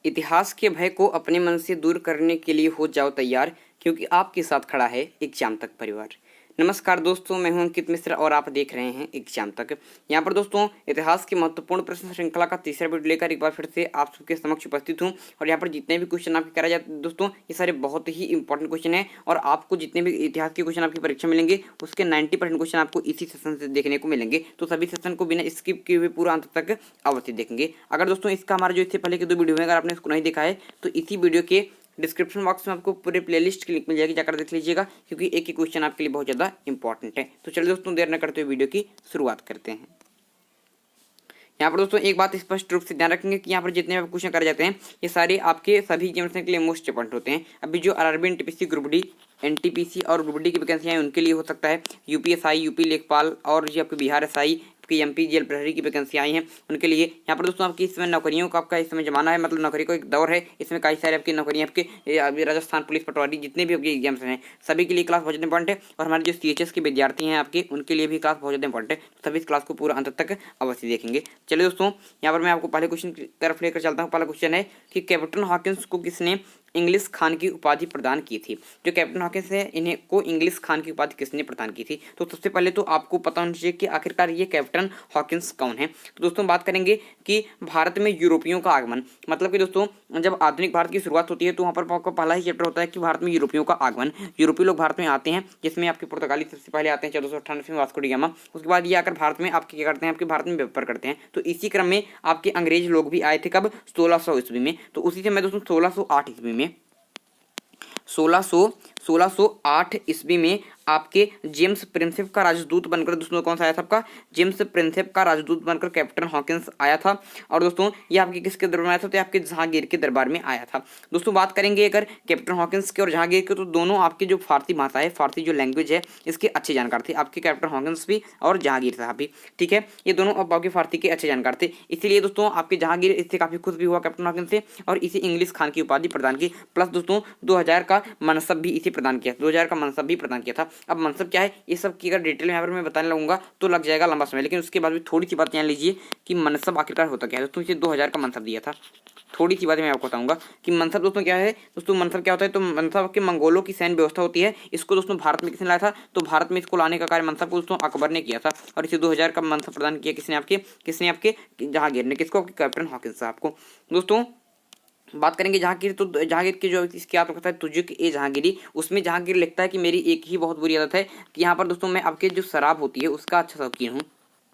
इतिहास के भय को अपने मन से दूर करने के लिए हो जाओ तैयार, क्योंकि आपके साथ खड़ा है एग्जाम तक परिवार। नमस्कार दोस्तों, मैं हूं अंकित मिश्र और आप देख रहे हैं एग्जाम तक। यहां पर दोस्तों इतिहास की महत्वपूर्ण प्रश्न श्रृंखला का तीसरा वीडियो लेकर एक बार फिर से आप सबके समक्ष उपस्थित हूं। और यहां पर जितने भी क्वेश्चन आपके कराए जाते हैं दोस्तों, ये सारे बहुत ही इंपॉर्टेंट क्वेश्चन हैं और आपको जितने भी इतिहास के क्वेश्चन आपकी परीक्षा मिलेंगे उसके 90% क्वेश्चन आपको इसी सेशन से देखने को मिलेंगे। तो सभी सेशन को बिना स्किप किए हुए पूरा अंत तक अवश्य देखेंगे। अगर दोस्तों इसका हमारा जो इससे पहले के 2 वीडियो है, अगर आपने इसको नहीं देखा है तो इसी वीडियो के डिस्क्रिप्शन बॉक्स में आपको पूरे प्लेलिस्ट की लिंक मिल जाएगी, जाकर देख लीजिएगा, क्योंकि एक ही क्वेश्चन आपके लिए बहुत ज़्यादा इंपॉर्टेंट है। तो चलिए दोस्तों देर न करते हुए वीडियो की शुरुआत करते हैं। यहाँ पर दोस्तों एक बात स्पष्ट रूप से ध्यान रखेंगे कि यहाँ पर जितने भी क्वेश्चन करे जाते हैं ये सारे आपके सभी एग्जाम्स के लिए मोस्ट इंपॉर्टेंट होते हैं। अभी जो RRB, NTPC, group D, NTPC और ग्रुप डी की वैकेंसियाँ हैं उनके लिए हो सकता है, यूपीएसआई, यूपी लेखपाल और जो आपके बिहार एसआई, आपकी एमपी जेल प्रहरी की वैकेंसी आई हैं उनके लिए। यहाँ पर दोस्तों आपकी इसमें नौकरियों का आपका इस समय जमाना है, मतलब नौकरी का एक दौर है। इसमें कई सारी आपकी नौकरियाँ आपके राजस्थान पुलिस, पटवारी, जितने भी आपके एग्जाम्स हैं सभी के लिए क्लास बहुत ज़्यादा इंपॉर्टेंट है। और हमारे जो सीएचएस के विद्यार्थी हैं आपके, उनके लिए भी क्लास बहुत ज़्यादा इंपॉर्टेंट है। तो सभी इस क्लास को पूरा अंत तक अवश्य देखेंगे। चलिए दोस्तों यहाँ पर मैं आपको पहले क्वेश्चन की तरफ लेकर चलता हूँ। पहला क्वेश्चन है कि कैप्टन हॉकिंस को किसने इंग्लिश खान की उपाधि प्रदान की थी। जो कैप्टन हॉकिंस है इन्हें को इंग्लिश खान की उपाधि किसने प्रदान की थी। तो सबसे पहले तो आपको पता होना चाहिए कि आखिरकार ये कैप्टन हॉकिंस कौन है। तो दोस्तों बात करेंगे कि भारत में यूरोपियों का आगमन, मतलब कि दोस्तों जब आधुनिक भारत की शुरुआत होती है तो वहाँ पर आपको पहला ही चैप्टर होता है कि भारत में यूरोपियों का आगमन। यूरोपीय लोग भारत में आते हैं, जिसमें आपके पुर्तगाली सबसे पहले आते हैं 1498 में, वास्को डी गामा। उसके बाद ये आकर भारत में आपके क्या करते हैं, आपके भारत में व्यापार करते हैं। तो इसी क्रम में आपके अंग्रेज लोग भी आए थे, कब, 1600 ईस्वी में। तो उसी समय दोस्तों 1608 ईस्वी में 1608 ईस्वी में आपके जेम्स प्रिंसेप का राजदूत बनकर दोस्तों कौन सा आया था, आपका जेम्स प्रिंसेप का राजदूत बनकर कैप्टन हॉकिंस आया था। और दोस्तों ये आपके किसके दरबार में आया था, तो आपके जहांगीर के दरबार में आया था। दोस्तों बात करेंगे अगर कैप्टन हॉकिंस के और जहांगीर के, तो दोनों आपकी जो फारसी भाषा है, फारसी जो लैंग्वेज है, इसके अच्छे जानकार थे आपके कैप्टन हॉकिंस भी और जहांगीर साहब भी। ठीक है, ये दोनों अब आपके फारसी के अच्छे जानकार थे, इसीलिए दोस्तों आपके जहांगीर इससे काफी खुश भी हुआ कैप्टन हॉकिंस से और इसे इंग्लिश खान की उपाधि प्रदान की। प्लस दोस्तों 2000 का मनसब भी इसे प्रदान किया, 2000 का मनसब भी प्रदान किया था। अब मनसब क्या है ये सब की अगर डिटेल में यहाँ पर मैं बताने लगूंगा तो लग जाएगा लंबा समय, लेकिन उसके बाद भी थोड़ी सी बात जान लीजिए कि मनसब आखिरकार होता क्या है। दोस्तों इसे 2000 का मनसब दिया था। थोड़ी सी बात मैं आपको बताऊंगा कि मनसब दोस्तों क्या है। दोस्तों मनसब क्या होता है, तो मनसब के मंगोलों की सैन्य व्यवस्था होती है। इसको दोस्तों भारत में किसने लाया था, तो भारत में इसको लाने का कार्य मनसब को दोस्तों अकबर ने किया था। और इसे 2000 का मनसब प्रदान किया किसने, आपके जहांगीर ने। किसको, कैप्टन हॉकिंस साहब को। दोस्तों बात करेंगे जहांगीर, तो जहांगीर की जो इसकी आत्मकथा है तुझे ए जहांगीरी, उसमें जहांगीर लिखता है कि मेरी एक ही बहुत बुरी आदत है कि यहाँ पर दोस्तों मैं आपके जो शराब होती है उसका अच्छा शौकीन हूँ,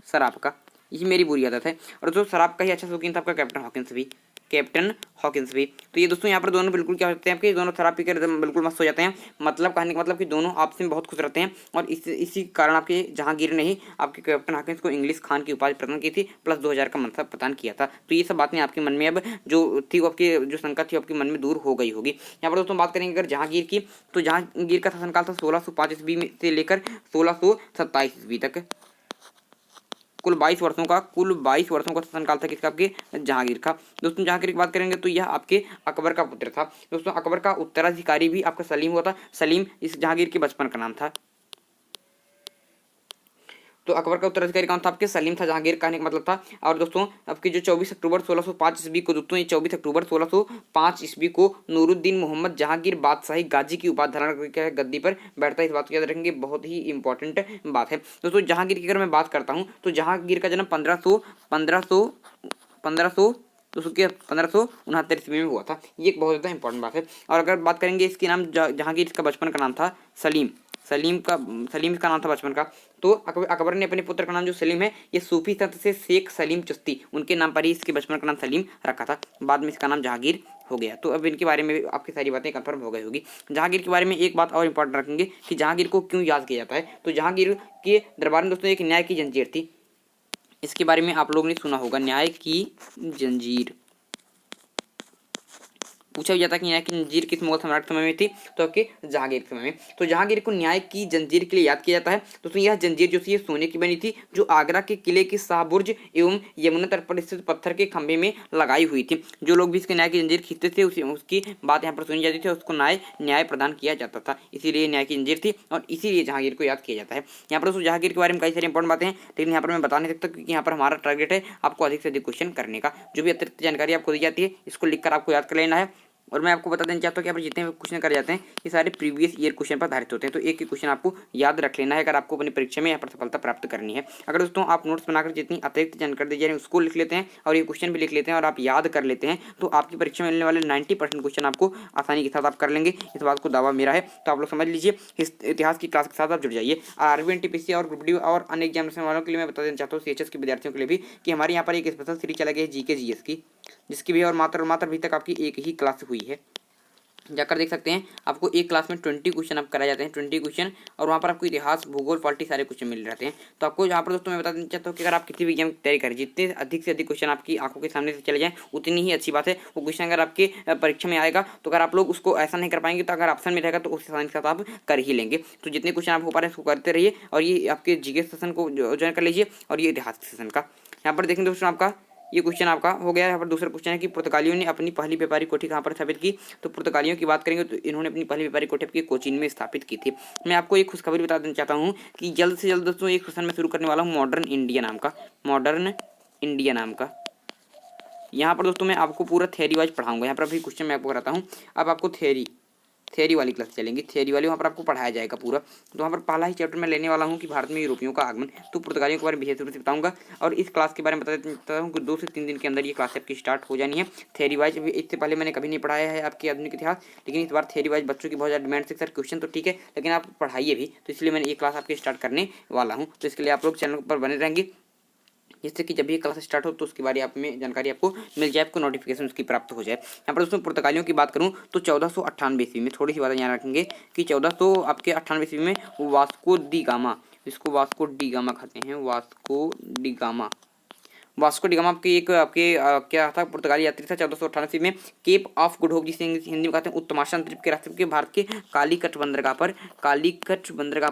शराब का, ये मेरी बुरी आदत है। और दोस्तों शराब का ही अच्छा शौकीन था आपका कैप्टन हॉकिंस भी। तो ये दोस्तों यहाँ पर दोनों बिल्कुल क्या होते हैं आपके, दोनों शराब पीकर बिल्कुल मस्त हो जाते हैं। मतलब कहने का मतलब कि दोनों आपस में बहुत खुश रहते हैं। और इसी कारण आपके जहांगीर ने ही आपके कैप्टन हॉकिंस को इंग्लिश खान की उपाधि प्रदान की थी, प्लस 2000 का मनसब प्रदान किया था। तो ये सब बातें आपके मन में अब जो थी, आपकी जो शंका थी आपके मन में दूर हो गई होगी। यहाँ पर दोस्तों बात करेंगे अगर जहांगीर की, तो जहांगीर का शासनकाल था 1605 ईस्वी से लेकर 1627 ईस्वी तक। कुल 22 वर्षों का शासनकाल था किसका, आपके जहांगीर का। दोस्तों जहांगीर की बात करेंगे तो यह आपके अकबर का पुत्र था। दोस्तों अकबर का उत्तराधिकारी भी आपका सलीम हुआ था। सलीम इस जहांगीर के बचपन का नाम था। तो अकबर का उत्तराधिकारी कौन था, आपके सलीम था, जहांगीर कहने का मतलब था। और दोस्तों आपकी जो 24 अक्टूबर 1605 ईस्वी को, दोस्तों ये 24 अक्टूबर 1605 ईस्वी को नूरुद्दीन मोहम्मद जहांगीर बादशाही गाजी की उपाधि धारण करके गद्दी पर बैठता है। इस बात को याद रखेंगे, बहुत ही इंपॉर्टेंट बात है। दोस्तों जहांगीर की अगर मैं बात करता हूँ तो जहांगीर का जन्म 1569 ईस्वी में हुआ था। ये एक बहुत ज़्यादा इंपॉर्टेंट बात है। और अगर बात करेंगे इसके नाम, जहांगीर इसका बचपन का नाम था सलीम इसका नाम था बचपन का। तो अकबर ने अपने पुत्र का नाम जो सलीम है, ये सूफी संत से शेख सलीम चिश्ती, उनके नाम पर ही इसके बचपन का नाम सलीम रखा था। बाद में इसका नाम जहांगीर हो गया। तो अब इनके बारे में आपकी सारी बातें कंफर्म हो गई होगी। जहांगीर के बारे में एक बात और इंपॉर्टेंट रखेंगे कि जहांगीर को क्यों याद किया जाता है। तो जहांगीर के दरबार में दोस्तों एक न्याय की जंजीर थी, इसके बारे में आप लोगों ने सुना होगा, न्याय की जंजीर। पूछा भी जाता है कि न्याय की जंजीर किस मुगल सम्राट समय में थी, तो आपके जहांगीर के समय में। तो जहांगीर को न्याय की जंजीर के लिए याद किया जाता है। दोस्तों यह जंजीर जो थी ये सोने की बनी थी, जो आगरा के किले के शाहबुर्ज एवं यमुना तट पर स्थित पत्थर के खंभे में लगाई हुई थी। जो लोग भी इसके न्याय की जंजीर खींचते थे उसकी बात यहाँ पर सुनी जाती थी, उसको न्याय प्रदान किया जाता था, इसीलिए न्याय की जंजीर थी और इसीलिए जहांगीर को याद किया जाता है। यहाँ पर दोस्तों जहांगीर के बारे में कई सारी इंपॉर्टेंट बातें हैं, लेकिन यहाँ पर मैं बता नहीं सकता क्योंकि यहाँ पर हमारा टारगेट है आपको अधिक से अधिक क्वेश्चन करने का। जो भी अतिरिक्त जानकारी आपको दी जाती है इसको लिखकर आपको याद कर लेना है। और मैं आपको बता देना चाहता हूँ कि यहाँ पर जितने भी क्वेश्चन करे जाते हैं ये सारे प्रीवियस ईयर क्वेश्चन पर आधारित होते हैं, तो एक ही क्वेश्चन आपको याद रख लेना है अगर आपको अपनी परीक्षा में यहाँ पर सफलता प्राप्त करनी है। अगर दोस्तों आप नोट्स बनाकर जितनी अतिरिक्त जानकारी दी जा रही है उसको लिख लेते हैं और ये क्वेश्चन भी लिख लेते हैं और आप याद कर लेते हैं, तो आपकी परीक्षा में मिलने वाले 90% क्वेश्चन आपको आसानी के साथ आप कर लेंगे। इस बात को दावा मेरा है, तो आप लोग समझ लीजिए। इतिहास की क्लास के साथ आप जुड़ जाइए। आरबी एनटीपीसी और ग्रुप डी और अन्य एग्जामिनेशन वालों के लिए मैं बता देना चाहता हूँ, सीएचएस के विद्यार्थियों के लिए भी, कि हमारे यहाँ पर एक स्पेशल सीरीज चला गया है जीके जीएस की, जिसकी भी और मात्र अभी तक आपकी एक ही क्लास हुई है। जाकर देख सकते हैं, आपको एक क्लास में 20 क्वेश्चन आप कराए जाते हैं, 20 क्वेश्चन, और वहाँ पर आपको इतिहास, भूगोल, पॉलिटी सारे क्वेश्चन मिल जाते हैं। तो आपको यहाँ पर दोस्तों मैं बता देना चाहता हूँ कि अगर आप किसी भी एग्जाम की तैयारी करें, जितने अधिक से अधिक क्वेश्चन आपकी आंखों के सामने से चले जाएं उतनी ही अच्छी बात है। वो क्वेश्चन अगर आपके परीक्षा में आएगा तो अगर आप लोग उसको ऐसा नहीं कर पाएंगे तो अगर ऑप्शन में रहेगा तो उस आसानी के साथ आप कर ही लेंगे। तो जितने क्वेश्चन आप हो पा रहे हैं उसको करते रहिए और ये आपके जीके सेशन को ज्वाइन कर लीजिए और ये इतिहास सेशन का। यहाँ पर देखेंगे दोस्तों आपका ये क्वेश्चन आपका हो गया। यहाँ पर दूसरा क्वेश्चन है कि पुर्तगालियों ने अपनी पहली व्यापारिक कोठी कहाँ पर स्थापित की। तो पुर्तगालियों की बात करेंगे तो इन्होंने अपनी पहली व्यापारिक कोठी आपकी कोचीन में स्थापित की थी। मैं आपको एक खुशखबरी बता देना चाहता हूँ कि जल्द से जल्द दोस्तों एक क्वेश्चन मैं शुरू करने वाला हूँ मॉडर्न इंडिया नाम का, मॉडर्न इंडिया नाम का। यहाँ पर दोस्तों मैं आपको पूरा थ्योरी वाइज पढ़ाऊंगा। यहाँ पर अभी क्वेश्चन मैं आपको कराता हूँ, अब आपको थ्योरी वाली क्लास चलेंगी, थ्योरी वाली वहाँ पर आपको पढ़ाया जाएगा पूरा। तो वहाँ पर पहला ही चैप्टर मैं लेने वाला हूँ कि भारत में यूरोपियों का आगमन। तो पुर्तगालियों के बारे में विशेष रूप से बताऊंगा और इस क्लास के बारे में बता देता हूँ कि 2 से 3 दिन के अंदर ये क्लास आपकी स्टार्ट हो जानी है थ्योरी वाइज। इससे पहले मैंने कभी नहीं पढ़ाया है आपके आधुनिक इतिहास, लेकिन इस बार थ्योरी वाइज बच्चों की बहुत ज़्यादा डिमांड से सर क्वेश्चन तो ठीक है लेकिन आप पढ़ाइए भी, तो इसलिए मैंने ये क्लास आपकी स्टार्ट करने वाला हूँ। तो इसके लिए आप लोग चैनल पर बने रहेंगे, जिससे कि जब ये क्लास स्टार्ट हो तो उसके बारे में जानकारी आपको मिल जाए, आपको नोटिफिकेशन उसकी प्राप्त हो जाए। यहाँ पर दोस्तों पुर्तगालियों की बात करूँ तो 1498 ईस्वी में, थोड़ी सी बातें ध्यान रखेंगे कि 1498 ईस्वी में वास्को डी गामा, जिसको वास्को डी गामा कहते हैं, वास्को डी गामा आपके क्या था, पुर्तगाली यात्री था। 1498 में केप ऑफ गुड होप, जिसे हिंदी में कहते हैं उत्तमाशा द्वीप के रास्ते के भारत के कालीकट बंदरगाह पर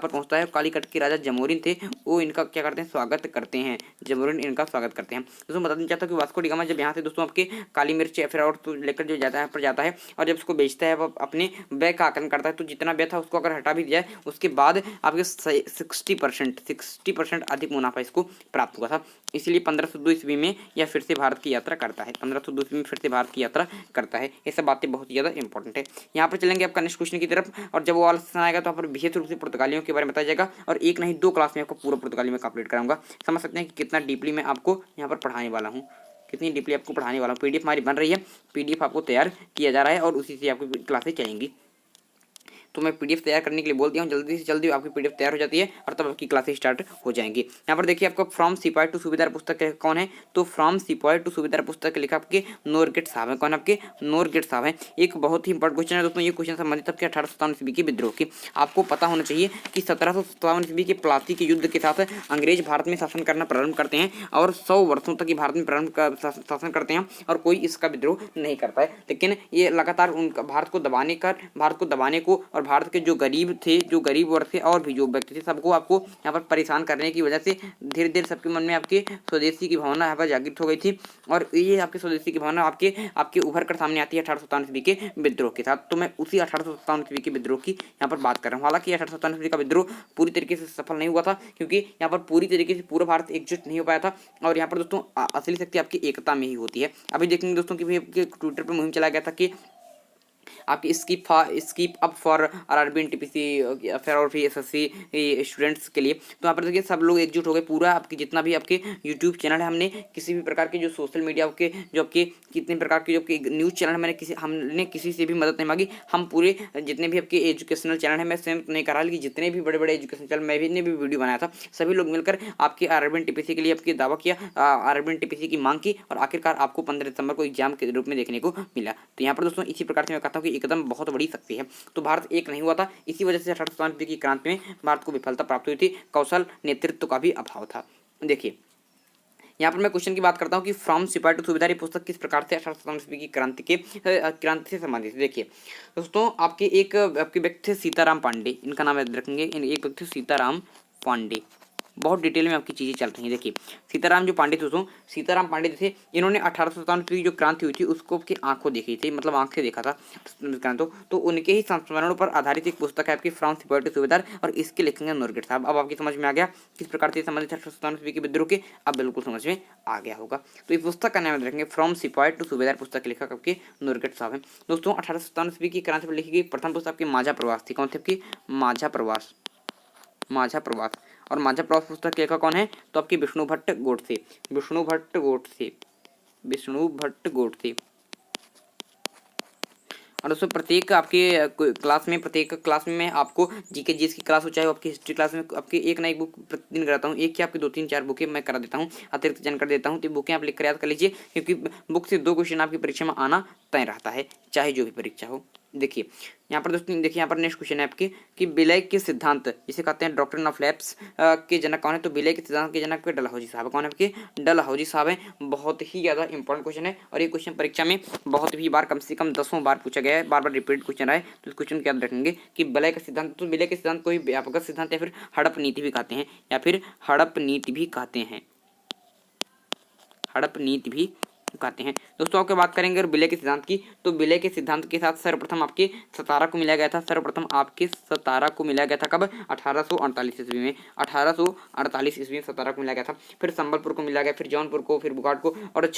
पहुंचता है। कालीकट के राजा जमोरिन थे, वो इनका क्या करते हैं, स्वागत करते हैं। जमोरिन इनका स्वागत करते हैं। दोस्तों बता देना चाहता हूँ कि वास्को डी गामा जब यहाँ से दोस्तों आपके काली मिर्च या फिर और तो लेकर जो जाता है पर जाता है और जब उसको बेचता है वो अपने व्यय का आकलन करता है, तो जितना व्यय था उसको अगर हटा भी दिया जाए उसके बाद आपके 60% अधिक मुनाफा इसको प्राप्त हुआ था। इसलिए 1502 ईस्वी में यह फिर से भारत की यात्रा करता है, 1502 ईस्वी में फिर से भारत की यात्रा करता है। ये सब बातें बहुत ही ज़्यादा इंपॉर्टेंट है। यहाँ पर चलेंगे आपका नेक्स्ट क्वेश्चन की तरफ, और जब वो वाला सेशन आएगा तो यहाँ पर विशेष रूप से पुर्तगालियों के बारे में बताया जाएगा और एक नहीं 2 क्लास में आपको पूरा पुर्तगाली में कंप्लीट कराऊंगा। समझ सकते हैं कि कितना डीपली मैं आपको यहाँ पर पढ़ाने वाला हूँ, कितनी डीपली आपको पढ़ाने वाला हूँ। पीडीएफ हमारी बन रही है, पीडीएफ आपको तैयार किया जा रहा है और उसी से आपकी क्लासें चलेंगी। तो मैं पीडीएफ तैयार करने के लिए बोल दिया हूँ, जल्दी से जल्दी आपकी पीडीएफ तैयार हो जाती है और तब आपकी क्लासेस स्टार्ट हो जाएंगी। यहाँ पर देखिए आपका फ्रॉम सिपाही टू सूबेदार पुस्तक कौन है, तो फ्रॉम सिपाही टू सूबेदार पुस्तक लिखा आपके नोरगेट साहब है। कौन आपके नोरगेट साहब है। एक बहुत ही इंपॉर्टेंट क्वेश्चन है दोस्तों, ये क्वेश्चन संबंधित आपके 1857 ईस्वी के विद्रोह की। आपको पता होना चाहिए कि 1757 ईस्वी के प्लासी के युद्ध के साथ अंग्रेज भारत में शासन करना प्रारंभ करते हैं और 100 वर्षों तक ये भारत में शासन करते हैं और कोई इसका विद्रोह नहीं करता है। लेकिन ये लगातार उनका भारत को दबाने को और भारत के जो गरीब वर्ग थे और भी जो व्यक्ति थे सबको आपको यहाँ पर परेशान करने की वजह से धीरे धीरे सबके मन में आपके स्वदेशी की भावना यहाँ पर जागृत हो गई थी और ये आपके स्वदेशी की भावना आपके उभर कर सामने आती है 1857 ईस्वी के विद्रोह के साथ। तो मैं उसी 1857 ईस्वी के विद्रोह की यहाँ पर बात कर रहा हूँ। हालांकि 1857 ईस्वी का विद्रोह पूरी तरीके से सफल नहीं हुआ था क्योंकि यहाँ पर पूरी तरीके से पूरा भारत एकजुट नहीं हो पाया था और यहाँ पर दोस्तों असली शक्ति आपकी एकता में ही होती है। अभी देखेंगे दोस्तों कि ट्विटर पर मुहिम चलाया गया था कि आपकी skip up for RRB NTPC फिर और भी एसएससी स्टूडेंट्स के लिए। तो यहाँ पर देखिए सब लोग एकजुट हो गए, पूरा आपकी जितना भी आपके यूट्यूब चैनल है, हमने किसी भी प्रकार के जो सोशल मीडिया के जो आपके कितने प्रकार के जो आपके न्यूज़ चैनल है, हमने किसी से भी मदद नहीं मांगी। हम पूरे जितने भी आपके एजुकेशनल चैनल है, मैं स्वयं नहीं करा, लेकिन जितने भी बड़े बड़े एजुकेशनल चैनल मैं भी वीडियो बनाया था, सभी लोग मिलकर आपके आरआरबी एनटीपीसी के लिए आपके दावा किया, आरआरबी एनटीपीसी की मांग की और आखिरकार आपको 15 दिसंबर को एग्जाम के रूप में देखने को मिला। तो यहाँ पर दोस्तों इसी प्रकार से मैं कहता हूँ कि एकदम बहुत बड़ी शक्ति है। तो भारत एक नहीं हुआ था, इसी वजह से 1857 की क्रांति में भारत को विफलता प्राप्त हुई थी, कौशल नेतृत्व का भी अभाव था। देखिए यहाँ पर मैं क्वेश्चन की बात करता हूँ कि फ्रॉम सिपाही टू सूबेदार पुस्तक किस प्रकार से 1857 ईस्वी की क्रांति से संबंधित। देखिए दोस्तों, आपके व्यक्ति थे सीताराम पांडे, इनका नाम याद रखेंगे। एक व्यक्ति सीताराम पांडे, बहुत डिटेल में आपकी चीज़ें चल रही हैं। देखिए सीताराम जो पांडे थे दोस्तों, सीताराम पांडे थे, इन्होंने 1857 की जो क्रांति हुई थी उसको आपकी आंखों देखी थी, मतलब आंख से देखा था तो उनके ही संस्मरणों पर आधारित एक पुस्तक है आपकी फ्रॉम सिपाही टू सूबेदार, और इसके लिखेंगे नूरगढ़ साहब। अब आपकी समझ में आ गया किस प्रकार से संबंधित 1857 ईस्वी के विद्रोह के, अब बिल्कुल समझ में आ गया होगा। तो इस पुस्तक का नाम याद रखेंगे, फ्रॉम सिपाही टू सूबेदार, पुस्तक के लेखक आपके नूरगढ़ साहब हैं। दोस्तों 1857 ईस्वी की क्रांति पर लिखी गई प्रथम पुस्तक आपकी माझा प्रवास थी। कौन थी आपकी? माझा प्रवास। और माझा प्रवास पुस्तक के लेखक कौन है? तो आपकी विष्णु भट्ट गोडसे। और दोस्तों प्रत्येक क्लास में मैं आपको जीके जीएस की क्लास हो, चाहे आपकी हिस्ट्री क्लास में आपकी एक ना एक बुक प्रतिदिन कराता हूँ। एक की आपकी 2-3-4 बुकें मैं करा देता हूँ, अतिरिक्त जानकारी देता हूँ। तो बुकें आप लिख कर याद कर लीजिए, क्योंकि बुक से 2 क्वेश्चन आपकी परीक्षा में आना तय रहता है, चाहे जो भी परीक्षा हो। देखिए यहाँ पर दोस्तों, देखिए यहाँ पर नेक्स्ट क्वेश्चन है आपके कि विलय के सिद्धांत जिसे कहते हैं डॉक्ट्रिन ऑफ लैप्स के जनक कौन है? तो विलय के सिद्धांत के जनक डलहौजी साहब। कौन है आपके? डलहौजी साहब हैं। बहुत ही ज़्यादा इंपॉर्टेंट क्वेश्चन है, और ये क्वेश्चन परीक्षा में बहुत ही बार, कम से कम 10 बार पूछा गया है, बार रिपीट क्वेश्चन है। तो इस क्वेश्चन को याद रखेंगे कि विलय का सिद्धांत, तो विलय के सिद्धांत को ही व्यापक सिद्धांत या फिर हड़प नीति भी कहते हैं, दोस्तों आपके बात करेंगे और विलय के सिद्धांत की, तो विलय के सिद्धांत के साथ सर्वप्रथम आपके सतारा को मिलाया गया था। कब? 1848 ईस्वी में। 1848 ईस्वी में सतारा को मिलाया गया था। फिर संबलपुर को मिलाया गया, फिर जौनपुर को, फिर बुगाड़ को, और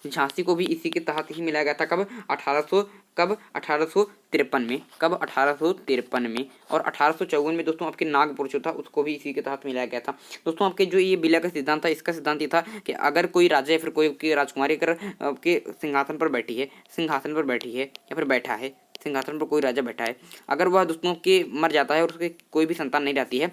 झांसी को भी इसी के तहत ही मिलाया गया था। कब? 1853 में। कब? 1853 में। और 1854 में दोस्तों आपके नागपुर जो था उसको भी इसी के तहत मिलाया गया था। दोस्तों आपके जो ये विलय का सिद्धांत था, इसका सिद्धांत ये था कि अगर कोई राजा या फिर कोई की राजकुमारी अगर आपके सिंहासन पर बैठी है या फिर बैठा है, सिंहासन पर कोई राजा बैठा है, अगर वह दोस्तों के मर जाता है और उसके कोई भी संतान नहीं रहती है,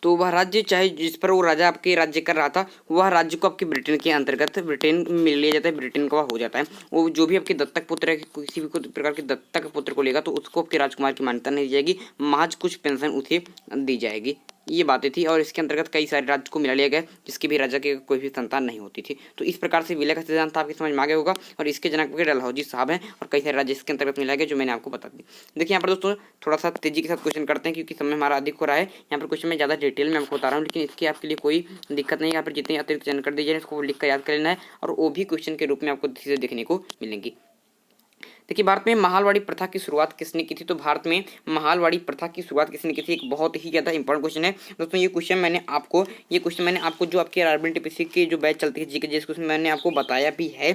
तो वह राज्य, चाहे जिस पर वो राजा आपके राज्य कर रहा था, वह राज्य को आपके ब्रिटेन के अंतर्गत ब्रिटेन में लिया जाता है, ब्रिटेन का हो जाता है। वो जो भी आपके दत्तक पुत्र है, किसी भी प्रकार के दत्तक पुत्र को लेगा तो उसको आपके राजकुमार की मान्यता नहीं दी जाएगी, महज कुछ पेंशन उसे दी जाएगी। ये बातें थी, और इसके अंतर्गत कई सारे राज्य को मिला लिया गया जिसके भी राजा के कोई भी संतान नहीं होती थी। तो इस प्रकार से विलय का सिद्धांत आपकी समझ में आ गया होगा, और इसके जनक डलहौजी साहब हैं, और कई सारे राज्य इसके अंतर्गत मिलाए गए जो मैंने आपको बता दी। देखिए यहाँ पर दोस्तों थोड़ा सा तेजी के साथ क्वेश्चन करते हैं, क्योंकि समय हमारा अधिक हो रहा है। यहाँ पर क्वेश्चन में ज़्यादा डिटेल में आपको बता रहा हूँ, लेकिन इसकी आपके लिए कोई दिक्कत नहीं है। यहाँ पर जितनी अतिरिक्त जानकारी दी जाए इसको लिख कर याद कर लेना है, और वो भी क्वेश्चन के रूप में आपको चीज़ें देखने को मिलेंगी। देखिए भारत में महालवाड़ी प्रथा की शुरुआत किसने की थी? तो भारत में महालवाड़ी प्रथा की शुरुआत किसने की थी? एक बहुत ही ज़्यादा इंपॉर्टेंट क्वेश्चन है दोस्तों। ये क्वेश्चन मैंने आपको जो आपके आरबीएनटीपीसी की जो बैच चलती है जीके जिस उसमें मैंने आपको बताया भी है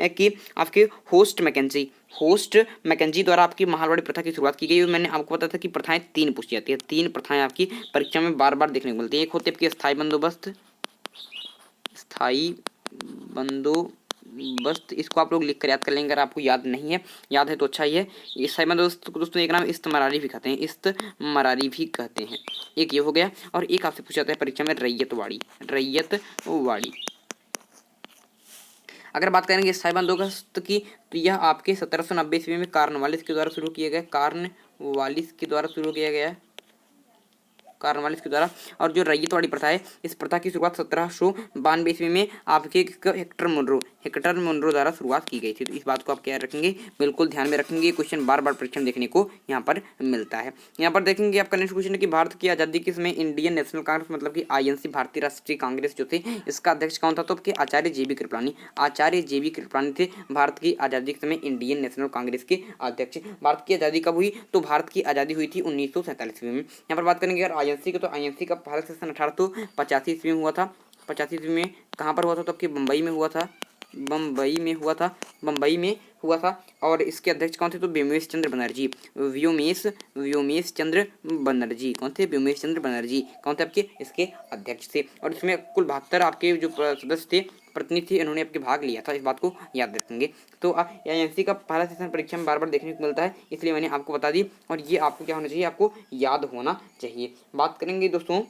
कि आपके होस्ट मैकेंजी द्वारा आपकी महालवाड़ी प्रथा की शुरुआत की गई। मैंने आपको बताया था कि प्रथाएं 3 पूछी जाती है, 3 प्रथाएं आपकी परीक्षा में बार बार देखने को मिलती है। एक होती है आपकी स्थायी बंदोबस्त, इसको आप लोग लिख कर याद कर लेंगे। अगर आपको याद नहीं है, याद है तो अच्छा ही है। इस साइड में दोस्तों एक नाम इस्तमरारी भी कहते हैं, एक ये हो गया। और एक आपसे पूछा जाता है परीक्षा में रैयतवाड़ी। अगर बात करेंगे स्थायी बंदोबस्त की, तो यह आपके 1790 ईस्वी में कॉर्नवालिस के द्वारा शुरू किया गया। और जो रैयतवाड़ी प्रथा है, इस प्रथा की शुरुआत 1792 ईस्वी में आपके हेक्टर मुनरो द्वारा शुरुआत की गई थी। तो इस बात को आप क्या रखेंगे, बिल्कुल ध्यान में रखेंगे। क्वेश्चन बार परीक्षा में देखने को यहाँ पर मिलता है। यहाँ पर देखेंगे आपका नेक्स्ट क्वेश्चन है कि भारत की आज़ादी के समय इंडियन नेशनल कांग्रेस मतलब कि आईएनसी भारतीय राष्ट्रीय कांग्रेस जो थे, इसका अध्यक्ष कौन था? तो आपके आचार्य जेबी कृपलानी थे भारत की आज़ादी के समय इंडियन नेशनल कांग्रेस के अध्यक्ष। भारत की आज़ादी कब हुई? तो भारत की आज़ादी हुई थी 1947 ईस्वी में। यहाँ पर बात करेंगे अगर आईएनसी का, तो आईएनसी का भारत से सन 1885 ईस्वी में हुआ था। 85 ईस्वी में कहाँ पर हुआ था? तो आपके बम्बई में हुआ था। और इसके अध्यक्ष कौन थे? तो व्योमेश चंद्र बनर्जी कौन थे आपके इसके अध्यक्ष थे। और इसमें कुल 72 आपके जो सदस्य थे, प्रतिनिधि थे, इन्होंने आपके भाग लिया था। इस बात को याद रखेंगे। तो एएनसी का पहला सेशन परीक्षा में बार देखने को मिलता है, इसलिए मैंने आपको बता दी, और ये आपको क्या होना चाहिए, आपको याद होना चाहिए। बात करेंगे दोस्तों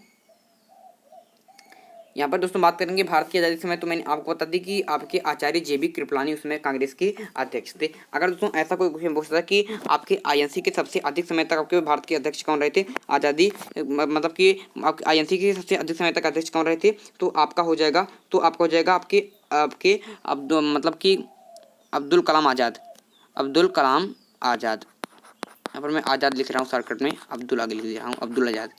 यहाँ पर दोस्तों बात करेंगे भारत की आज़ादी समय, तो मैंने आपको बता दी कि आपके आचार्य JB कृपलानी उसमें कांग्रेस के अध्यक्ष थे। अगर दोस्तों ऐसा कोई क्वेश्चन पूछता था कि आपके INC के सबसे अधिक समय तक आपके भारत के अध्यक्ष कौन रहे थे, आज़ादी मतलब कि INC के सबसे अधिक समय तक अध्यक्ष कौन रहे थे, तो आपका हो जाएगा आपके आपके मतलब कि अब्दुल कलाम आज़ाद। अब्दुल कलाम आज़ाद, यहाँ पर मैं आज़ाद लिख रहा हूँ शॉर्टकट में, अब्दुल आगे लिख रहा हूँ, अब्दुल आज़ाद,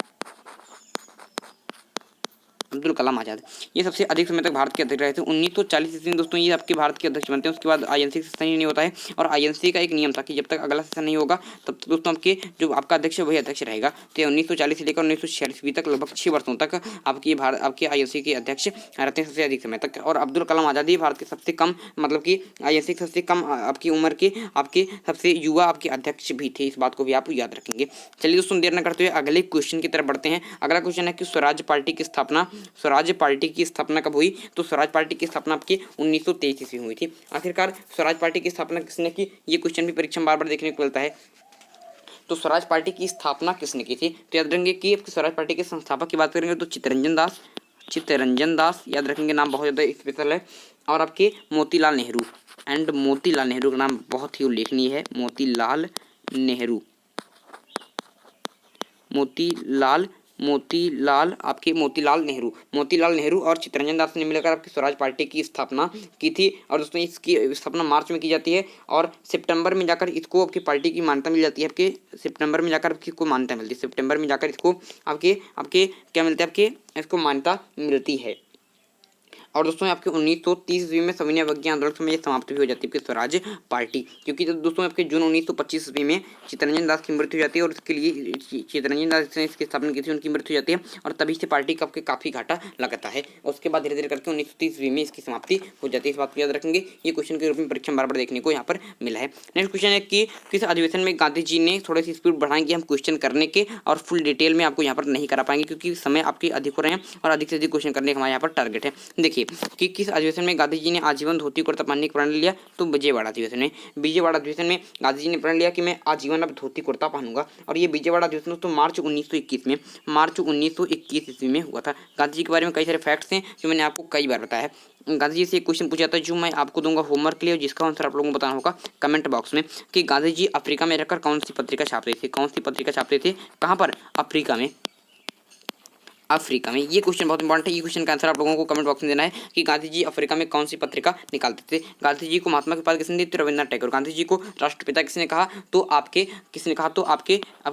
अब्दुल कलाम आज़ाद। ये सबसे अधिक समय तक भारत के अध्यक्ष रहे थे। 1940 ईस्वी में दोस्तों ये आपके भारत के अध्यक्ष बनते हैं। उसके बाद INC सेशन ही नहीं होता है, और INC का एक नियम था कि जब तक अगला सेशन नहीं होगा तब तक दोस्तों आपके जो आपका अध्यक्ष है वही अध्यक्ष रहेगा। तो 1940 से लेकर 1946 ईस्वी तक लगभग 6 वर्षों तक आपके INC के अध्यक्ष रहते हैं सबसे अधिक समय तक। और अब्दुल कलाम आज़ाद ही भारत के सबसे कम मतलब कि INC के सबसे कम आपकी उम्र के आपके सबसे युवा आपके अध्यक्ष भी थे। इस बात को भी आप याद रखेंगे। चलिए दोस्तों देर न करते हुए अगले क्वेश्चन की तरफ बढ़ते हैं। अगला क्वेश्चन है कि स्वराज पार्टी की स्थापना कब हुई, तो स्वराज पार्टी की स्थापना आपकी 1923 ईस्वी में हुई थी। आखिरकार स्वराज पार्टी की स्थापना किसने की, ये क्वेश्चन भी परीक्षा में बार बार देखने को मिलता है। तो स्वराज पार्टी की स्थापना किसने की थी, तो याद रखेंगे कि स्वराज पार्टी के संस्थापक की बात करेंगे तो चित्तरंजन दास याद रखेंगे, नाम बहुत ज़्यादा स्पेशल है। और आपके मोतीलाल नेहरू का नाम बहुत ही उल्लेखनीय है, मोतीलाल नेहरू और चित्तरंजन दास ने मिलकर आपकी स्वराज पार्टी की स्थापना की थी। और दोस्तों इसकी स्थापना मार्च में की जाती है, और सितंबर में जाकर इसको आपकी पार्टी की मान्यता मिल जाती है। सितंबर में जाकर इसको मान्यता मिलती है, इसको मान्यता मिलती है। और दोस्तों आपके 1930 ईस्वी में सविनय अवज्ञा आंदोलन में ये समाप्त भी हो जाती है आपकी स्वराज पार्टी, क्योंकि दोस्तों आपके जून 1925 ईस्वी में चित्तरंजन दास की मृत्यु हो जाती है, और इसके लिए चित्तरंजन दास ने इसकी स्थापना की थी, उनकी मृत्यु हो जाती है, और तभी से पार्टी का आपके काफ़ी घाटा लगता है। उसके बाद धीरे धीरे करके 1930 ईस्वी में इसकी समाप्ति हो जाती है। इस बात को याद रखेंगे, ये क्वेश्चन के रूप में परीक्षा बार बार देखने को यहाँ पर मिला है। नेक्स्ट क्वेश्चन है कि किस अधिवेशन में गांधी जी ने थोड़ी सी स्पीड बढ़ाएंगे हम क्वेश्चन करने के, और फुल डिटेल में आपको यहाँ पर नहीं करा पाएंगे क्योंकि समय आपके अधिक हो रहे हैं, और अधिक से अधिक क्वेश्चन करने का हमारे यहाँ पर टारगेट है। देखिए कि किस अधिवेशन में गांधी जी ने आजीवन धोती कुर्ता पहनने का प्रण लिया, तो विजयवाड़ा अधिवेशन में गांधी जी ने प्रण लिया कि मैं आजीवन अब धोती कुर्ता पहनूंगा। और ये विजयवाड़ा अधिवेशन तो मार्च 1921 ईस्वी में हुआ था। गांधी जी के बारे में कई सारे फैक्ट्स हैं जो मैंने आपको कई बार बताया है। गांधी जी से एक क्वेश्चन पूछा जाता है जो मैं आपको दूंगा होमवर्क के लिए, जिसका आंसर आप लोगों को बताना होगा कमेंट बॉक्स में, कि गांधी जी अफ्रीका में रहकर कौन सी पत्रिका छापते थे, कहाँ पर, अफ्रीका में। ये क्वेश्चन बहुत इंपॉर्टेंट है। ये क्वेश्चन का आंसर आप लोगों को कमेंट बॉक्स में देना है कि गांधी जी अफ्रीका में कौन सी पत्रिका निकालते थे। गांधी जी को महात्मा की उपाधि किसने दी, तो रविन्द्रनाथ टैगोर। गांधी जी को राष्ट्रपिता किसने कहा, तो आपके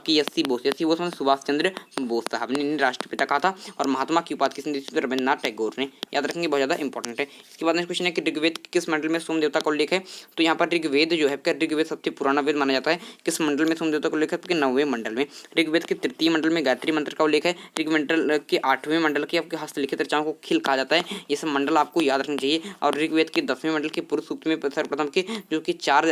एस.सी. बोस मतलब सुभाष चंद्र बोस साहब ने राष्ट्रपिता कहा था। और महात्मा की उपाधि किसने दी थी, तो रविन्द्रनाथ टैगोर ने। याद रखेंगे, बहुत ज़्यादा इंपॉर्टेंट है। इसके बाद नेक्स्ट क्वेश्चन है कि ऋग्वेद किस मंडल में सोम देवता का उल्लेख है, तो यहाँ पर ऋग्वेद जो है ऋग्वेद सबसे पुराना वेद माना जाता है। किस मंडल में सोम देवता का उल्लेख है, 9वें मंडल में। ऋग्वेद के 3य मंडल में गायत्री मंत्र का उल्लेख है। ऋग्वेद के 8वें मंडल की आपके हस्तलिखित रचनाओं को खिल कहा जाता है। ये सब मंडल आपको याद रखना चाहिए। और ऋग्वेद के 10वें मंडल के पुरुष सूक्त में सर्वप्रथम के जो कि चार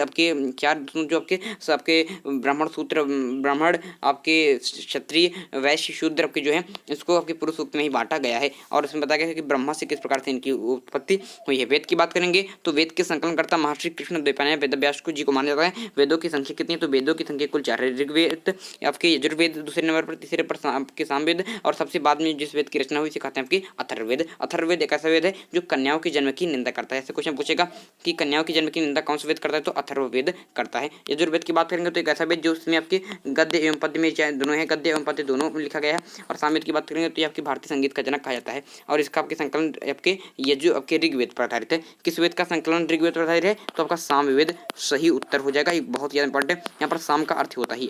ब्राह्मण सूत्र, ब्राह्मण आपके क्षत्रिय वैश्य शूद्र आपके जो है इसको आपके पुरुष सूक्त में ही बांटा गया है। और इसमें बताया गया है कि ब्रह्मा से किस प्रकार से इनकी उत्पत्ति हुई है। वेद की बात करेंगे तो वेद के संकलनकर्ता महर्षि कृष्ण द्वैपायन वेदव्यास जी को माना जाता है। वेदों की संख्या कितनी है, तो वेदों की संख्या कुल 4 है। ऋग्वेद आपके यजुर्वेद दूसरे नंबर पर, तीसरे पर आपके सामवेद, और सबसे बाद में जिस वेद की रचना हुई कहते हैं आपकी अथर्ववेद। अथर्ववेद एक ऐसा वेद है जो कन्याओं के जन्म की निंदा करता है। ऐसे क्वेश्चन पूछेगा कि कन्याओं के जन्म की निंदा कौन सा वेद करता है, तो अथर्ववेद करता है। यजुर्वेद की बात करेंगे तो एक ऐसा वेद जो उसमें आपके गद्य एवं पद्य में दोनों है, गद्य एवं पद्य दोनों लिखा गया है। और सामवेद की बात करेंगे तो ये आपकी भारतीय संगीत का जनक कहा जाता है। और इसका आपके संकलन आपके यजु आपके ऋग्वेद पर आधारित है। किस वेद का संकलन ऋग्वेद पर आधारित है, तो आपका सामवेद सही उत्तर हो जाएगा। ये बहुत ज्यादा इंपॉर्टेंट है। यहाँ पर साम का अर्थ होता है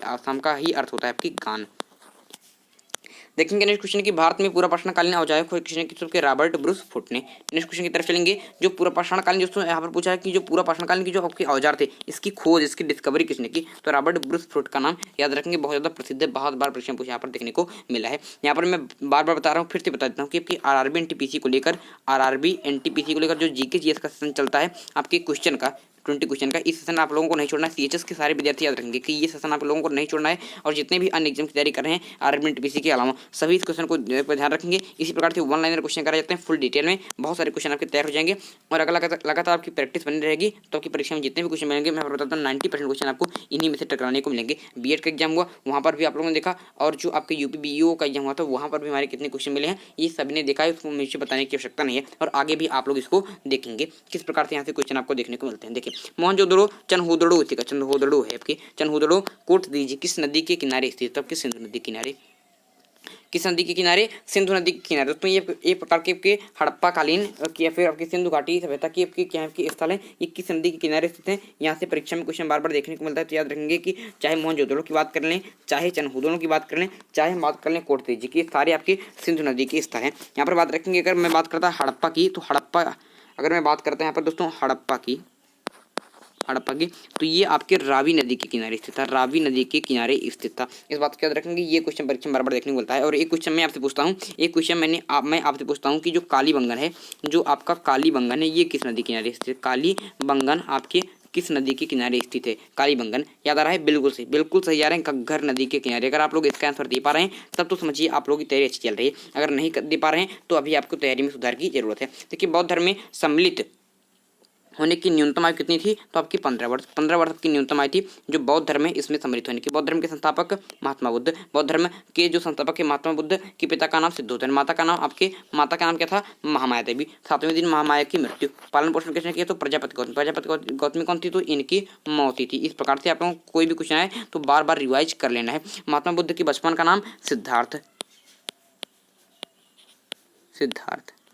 आपकी गान। देखेंगे नेक्स्ट क्वेश्चन की भारत में पूरा पाषाणकालीन औजार क्वेश्चन की रॉबर्ट ब्रूस फुट ने। नेक्स्ट क्वेश्चन की तरफ चलेंगे। जो पूरा पाषाणकालीन दोस्तों यहाँ पर पूछा है कि जो पूरा पाषाणकालीन की जो आपके औजार थे इसकी खोज, इसकी डिस्कवरी किसने की, तो रॉबर्ट ब्रूस फुट का नाम याद रखेंगे, बहुत ज़्यादा प्रसिद्ध है, बहुत बार प्रश्न पूछा यहाँ पर देखने को मिला है। यहाँ पर मैं बार बार बता रहा हूँ, फिर से बता देता हूँ कि आपकी आरआरबी एनटीपीसी को लेकर जो जीके जीएस का सेशन चलता है आपके क्वेश्चन का 20 क्वेश्चन का। इस सेशन आप लोगों को नहीं छोड़ना है। सीएचएस के सारे विद्यार्थी याद रखेंगे कि ये सेशन आप लोगों को नहीं छोड़ना है, और जितने भी अन्य एग्जाम की तैयारी कर रहे हैं आरआरबी टीपीसी के अलावा सभी इस क्वेश्चन को ध्यान रखेंगे। इसी प्रकार से वन लाइनर क्वेश्चन कराए जाते हैं फुल डिटेल में, बहुत सारे क्वेश्चन आपके तैयार हो जाएंगे, और अगर लगातार आपकी प्रैक्टिस बनी रहेगी तो आपकी परीक्षा में जितने भी क्वेश्चन मिलेंगे, मैं बताता हूँ 90% क्वेश्चन आपको इन्हीं में से टकराने को मिलेंगे। बीएड का एग्जाम हुआ वहाँ पर भी आप लोगों ने देखा, और जो आपके यूपी बीईओ का एग्जाम हुआ था वहाँ पर भी हमारे कितने क्वेश्चन मिले हैं ये सभी ने देखा है, उसको मुझे बताने की आवश्यकता नहीं है, और आगे भी आप लोग इसको देखेंगे किस प्रकार से यहाँ से क्वेश्चन आपको देखने को मिलते हैं। देखिए मोहनजोदड़ो चनहुदड़ो चंदहोदड़ो है आपकी चनहुदड़ो कोट दीजिए किस नदी के किनारे स्थित, तब किस सिंधु नदी किनारे, किस नदी के किनारे, सिंधु नदी के किनारे। दोस्तों ये प्रकार के हड़प्पा कालीन या फिर आपकी सिंधु घाटी सभ्यता की क्या आपकी स्थल है, ये किस नदी के किनारे स्थित है। यहाँ से परीक्षा में क्वेश्चन बार बार देखने को मिलता है, तो याद रखेंगे कि चाहे मोहनजोदड़ो की बात कर लें, चाहे चनहुदड़ो की बात कर लें, चाहे हम बात कर लें कोटदीजी की, सारे आपके सिंधु नदी के स्थल हैं। यहाँ पर बात रखेंगे, अगर मैं बात करता हड़प्पा की, तो हड़प्पा अगर मैं बात करता हूँ यहाँ पर दोस्तों हड़प्पा की, तो ये आपके रावी नदी के किनारे स्थित था, रावी नदी के किनारे स्थित था। इस बात को याद रखेंगे, ये क्वेश्चन परीक्षा में बार बार देखने को मिलता है। और एक क्वेश्चन मैं आपसे पूछता हूँ, एक क्वेश्चन मैं आपसे पूछता हूँ कि जो कालीबंगन है, जो आपका कालीबंगन है ये किस नदी के किनारे स्थित है, कालीबंगन आपके किस नदी के किनारे स्थित है, कालीबंगन। याद आ रहा है, बिल्कुल सही, बिल्कुल सही आ रहे हैं, घग्घर नदी के किनारे। अगर आप लोग इसका आंसर दे पा रहे हैं तब तो समझिए आप लोगों की तैयारी अच्छी चल रही है, अगर नहीं दे पा रहे हैं तो अभी आपको तैयारी में सुधार की जरूरत है। देखिए बौद्ध धर्म में सम्मिलित होने की न्यूनतम आयु कितनी थी, तो आपकी 15 वर्ष, 15 वर्ष की न्यूनतम आयु थी जो बौद्ध धर्म में इसमें सम्मिलित होने की। बौद्ध धर्म के संस्थापक महात्मा बुद्ध, बौद्ध धर्म के जो संस्थापक है महात्मा बुद्ध के पिता का नाम सिद्धोधन, माता का नाम क्या था, महामाया देवी। 7वें दिन महामाया की मृत्यु। पालन पोषण किसने किया, तो प्रजापति गौतमी। प्रजापति गौतमी कौन थी, तो इनकी मौत थी। इस प्रकार से आप लोगों को कोई भी क्वेश्चन आए तो बार बार रिवाइज कर लेना है। महात्मा बुद्ध के बचपन का नाम सिद्धार्थ,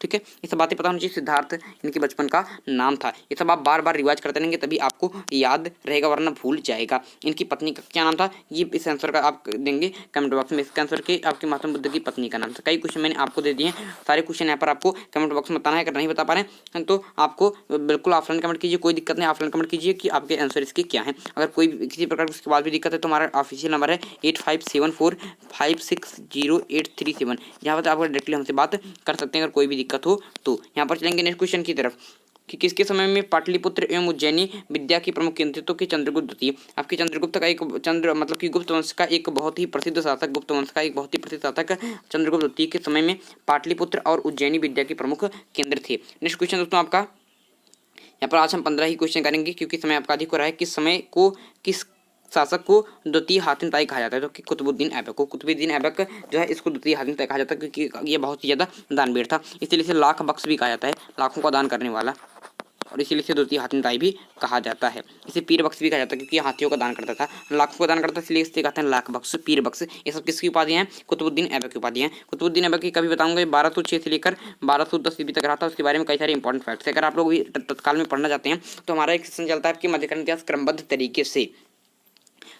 ठीक है, ये सब बातें पता होनी चाहिए। सिद्धार्थ इनके बचपन का नाम था। ये सब आप बार बार रिवाइज करते रहेंगे तभी आपको याद रहेगा, वरना भूल जाएगा। इनकी पत्नी का क्या नाम था, ये इस आंसर का आप देंगे कमेंट बॉक्स में। इसका आंसर के आपके महात्मा बुद्ध की पत्नी का नाम था। कई क्वेश्चन मैंने आपको दे दिए हैं, सारे क्वेश्चन यहाँ पर आपको कमेंट बॉक्स में बताना है। अगर नहीं बता पा रहे हैं तो आपको बिल्कुल ऑफलाइन कमेंट कीजिए, कोई दिक्कत नहीं, ऑफलाइन कमेंट कीजिए कि आपके आंसर इसके क्या है। अगर कोई किसी प्रकार की बाद भी दिक्कत है तो हमारा ऑफिशियल नंबर है 8574560837, यहाँ पर आप डायरेक्टली हमसे बात कर सकते हैं अगर कोई भी दिक्कत हो तो। यहाँ पर चलेंगे नेक्स्ट क्वेश्चन की तरफ कि किसके समय में पाटलिपुत्र एवं उज्जैनी विद्या की प्रमुख केंद्र तो कि चंद्रगुप्त द्वितीय। आपके चंद्रगुप्त का एक मतलब कि गुप्त वंश का एक बहुत ही प्रसिद्ध शासक, गुप्त वंश का एक बहुत ही प्रसिद्ध शासक चंद्रगुप्त द्वितीय के समय में पाटलिपुत्र और उज्जैनी विद्या के प्रमुख केंद्र थे। नेक्स्ट क्वेश्चन दोस्तों आपका, यहाँ पर आज हम 15 ही क्वेश्चन करेंगे क्योंकि समय आपका अधिक हो रहा है। किस समय को किस शासक को द्वितीय हातिम ताई कहा जाता है, तो कि कुतुबुद्दीन ऐबक को। कुतुबुद्दीन ऐबक जो है इसको द्वितीय हातिम ताई कहा जाता है क्योंकि ये बहुत ही ज़्यादा दानवीर था, इसलिए इसे लाख बख्श भी कहा जाता है, लाखों का दान करने वाला, और इसीलिए इसे द्वितीय हातिम ताई भी कहा जाता है। इसे पीर बख्श भी कहा जाता है क्योंकि हाथियों का दान करता था, लाखों का दान करता था, इसलिए इसे कहते हैं लाख बख्श, पीर बख्श। ये सब किसकी उपाधियाँ हैं, कुतुबुद्दीन ऐबक की उपाधियाँ हैं। कुतुबुद्दीन ऐबक की कभी बताऊंगा, 1206 से लेकर 1210 ईस्वी तक रहा था, उसके बारे में कई सारे इंपॉर्टेंट फैक्ट्स है। अगर आप लोग भी तत्काल में पढ़ना चाहते हैं तो हमारा एक सेशन चलता है कि मध्यकालीन इतिहास क्रमबद्ध तरीके से,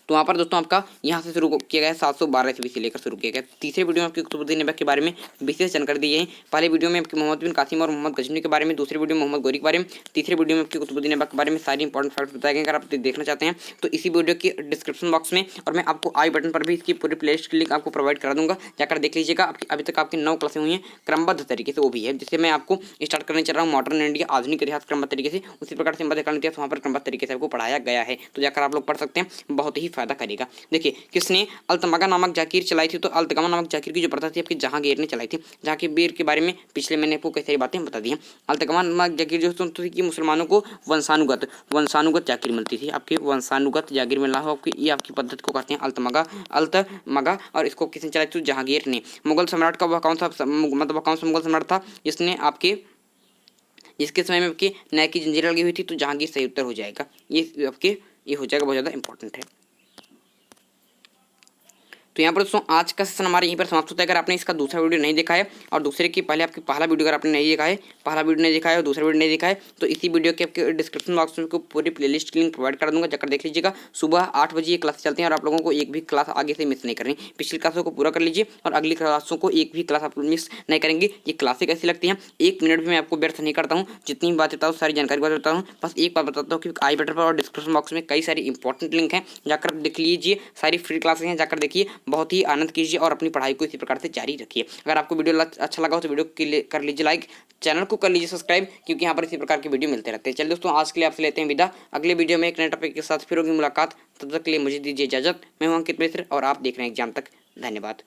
तो वहाँ पर दोस्तों आपका यहाँ से शुरू किया गया है 712 ईस्वी से लेकर शुरू किया गया। तीसरे वीडियो में आपकी कुतुबुद्दीन ऐबक के बारे में विशेष जानकारी दी है। पहले वीडियो में आपकी मोहम्मद बिन कासिम और मोहम्मद गजनी के बारे में, दूसरे वीडियो में मोहम्मद गौरी के बारे में, तीसरे वीडियो में आपकी कुतुबुद्दीन ऐबक के बारे में सारी इंपॉर्टेंट फैक्ट्स बताए गए। अगर आप देखना चाहते हैं तो इसी वीडियो के डिस्क्रिप्शन बॉक्स में और मैं आपको आई बटन पर भी इसकी पूरी प्लेलिस्ट की लिंक आपको प्रोवाइड करा दूंगा, जाकर देख लीजिएगा। आपकी अभी तक आपकी 9 क्लासें हुई हैं क्रमबद्ध तरीके से, वो भी है जिससे मैं आपको स्टार्ट करने चल रहा हूँ मॉडर्न इंडिया आधुनिक इतिहास क्रमबद्ध तरीके से, उसी प्रकार से मध्यकालीन इतिहास वहाँ पर क्रमबद्ध तरीके से आपको पढ़ाया गया है, तो जाकर आप लोग पढ़ सकते हैं, बहुत ही फायदा करेगा। देखिए किसने अल्तमगा नामक जागीर चलाई थी, तो अल्तगमा नामक जागीर की जो प्रथा थी आपकी जहांगीर ने चलाई थी। जहांगीर के बारे में पिछले मैंने आपको कई सारी बातें बता दी हैं। अल्तगमा नामक जागीर जो थी कि मुसलमानों को वंशानुगत जागीर मिलती थी, आपकी वंशानुगत जागीर मिलना हो आपकी, ये आपकी पद्धति को कहते हैं अल्तमगा, और इसको किसने चलाई थी, जहांगीर ने। मुगल सम्राट का वह कौन सा मतलब कौन सा मुगल सम्राट था जिसने आपके जिसके समय में आपकी न्याय की जंजीरें लगी हुई थी, तो जहांगीर सही उत्तर हो जाएगा। ये आपके ये हो जाएगा, बहुत ज़्यादा इंपॉर्टेंट है। तो यहाँ पर दोस्तों आज का सेशन हमारे यहीं पर समाप्त होता है। अगर आपने इसका दूसरा वीडियो नहीं देखा है और दूसरे की पहले आपकी पहला वीडियो अगर आपने नहीं देखा है, पहला वीडियो नहीं देखा है और दूसरा वीडियो नहीं देखा है, तो इसी वीडियो के आपके डिस्क्रिप्शन बॉक्स में पूरी प्लेलिस्ट की लिंक प्रोवाइड कर दूंगा, जाकर देख लीजिएगा। सुबह 8 बजे ये क्लास चलते हैं और आप लोगों को एक भी क्लास आगे से मिस नहीं करनी। पिछली क्लासों को पूरा कर लीजिए और अगली क्लासों को एक भी क्लास आप मिस नहीं करेंगे। ये क्लासें कैसी लगती हैं, 1 मिनट भी मैं आपको व्यर्थ नहीं करता हूँ, जितनी भी बात बताता हूँ सारी जानकारी बताता हूँ। बस एक बात बताता हूँ कि आई बटन पर और डिस्क्रिप्शन बॉक्स में कई सारी इंपॉर्टेंट लिंक हैं, जाकर देख लीजिए। सारी फ्री क्लासें हैं, जाकर देखिए, बहुत ही आनंद कीजिए और अपनी पढ़ाई को इसी प्रकार से जारी रखिए। अगर आपको वीडियो अच्छा लगा हो तो वीडियो कर लीजिए लाइक, चैनल को कर लीजिए सब्सक्राइब, क्योंकि यहाँ पर इसी प्रकार की वीडियो मिलते रहते हैं। चलिए दोस्तों, आज के लिए आपसे लेते हैं विदा। अगले वीडियो में एक नए टॉपिक के साथ फिर होगी मुलाकात। तब तक के लिए मुझे दीजिए इजाजत। मैं हूं अंकित मिश्र और आप देख रहे हैं एग्जाम तक। धन्यवाद।